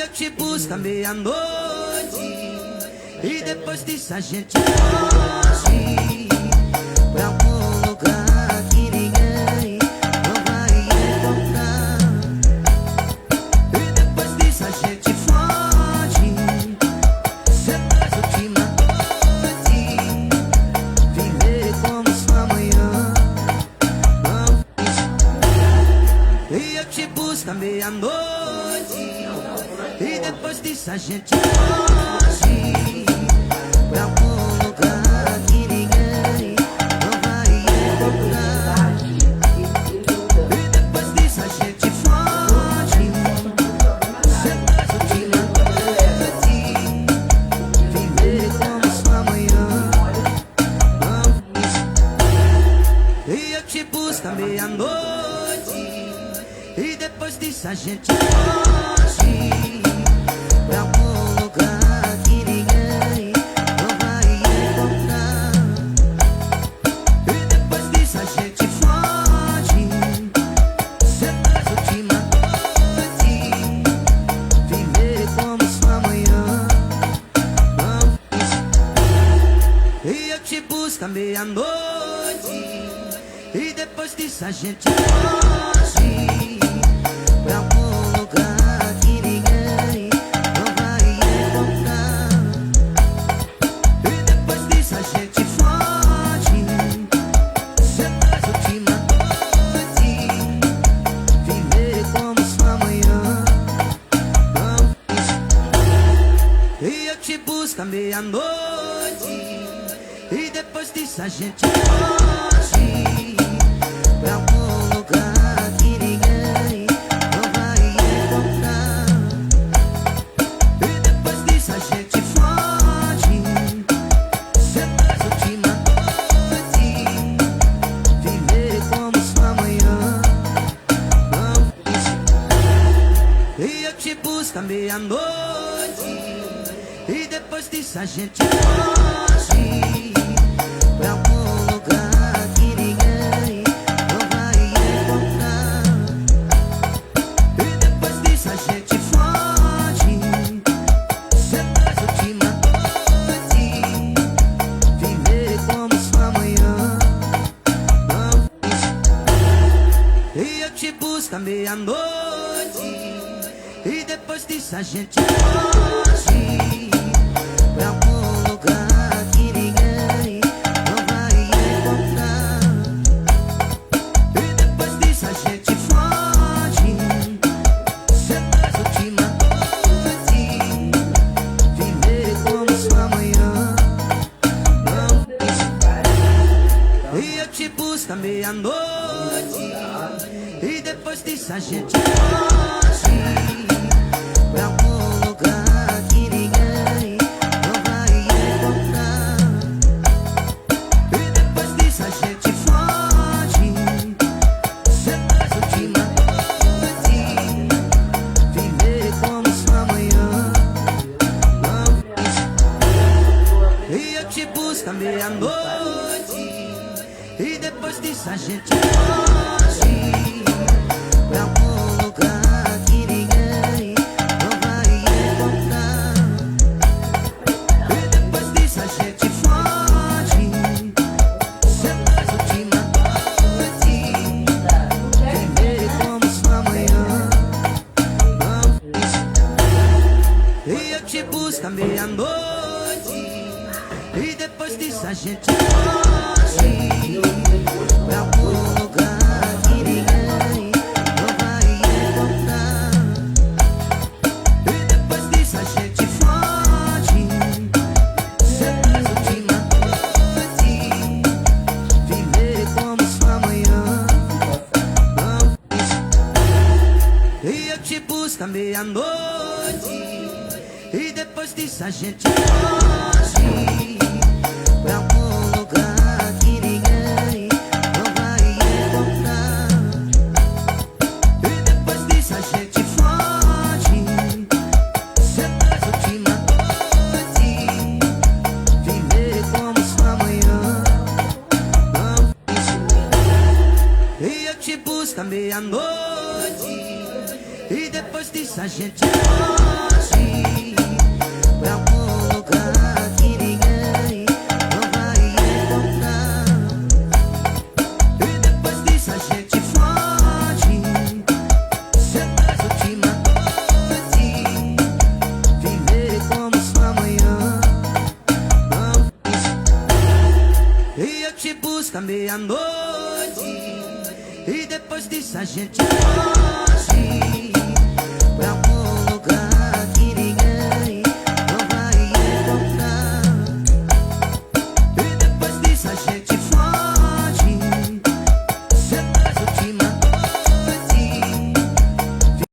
eu te busco à meia-noite, e depois disso a gente foge pra algum lugar que ninguém não vai encontrar. E depois disso a gente foge, depois última noite, viver como se amanhã não fosse. E eu te busco à meia-noite, e depois disso a gente foge pra algum lugar que ninguém não vai encontrar. E depois disso a gente foge, depois última noite, viver como se amanhã não fosse. E eu te busco à meia-noite, e depois disso a gente foge pra algum lugar que ninguém não vai encontrar. E depois disso a gente foge, depois última noite, viver como se amanhã não fosse. E eu te busco à meia-noite, e depois disso a gente foge pra algum lugar que ninguém não vai encontrar. E depois disso a gente foge, depois última noite, viver como se amanhã não fosse. E eu te busco à meia-noite, e depois disso a gente foge pra algum lugar que ninguém não vai encontrar. E depois disso a gente foge, depois última noite, viver como se amanhã não fosse. E eu te busco à meia-noite, e depois disso a gente foge pra algum lugar que ninguém não vai encontrar. E depois disso a gente foge, depois última noite, viver como se amanhã não fosse. E eu te busco à meia-noite, e depois disso a gente foge pra algum lugar que ninguém não vai encontrar. E depois disso a gente foge, depois última noite, viver como se amanhã não fosse. E eu te busco à meia-noite, e depois disso a gente foge pra algum lugar que ninguém não vai encontrar. E depois disso a gente foge, depois última noite, viver como se amanhã não fosse. E eu te busco à meia-noite, e depois disso a gente foge pra algum lugar que ninguém não vai encontrar. E depois disso a gente foge, depois última noite, viver como se amanhã não fosse. E eu te busco à meia-noite, e depois disso a gente foge pra algum lugar que ninguém não vai encontrar. E depois disso a gente foge, depois última noite, viver como se amanhã não fosse. E eu te busco à meia-noite, e depois disso a gente foge pra algum lugar que ninguém não vai encontrar. E depois disso a gente foge, depois última noite, viver como se amanhã não fosse. E eu te busco à meia-noite, e depois depois disso a gente foge pra algum lugar que ninguém não vai encontrar. E depois disso a gente foge, sempre as últimas noites, viver como se amanhã não fosse. E eu te busco à meia-noite, e depois disso a gente foge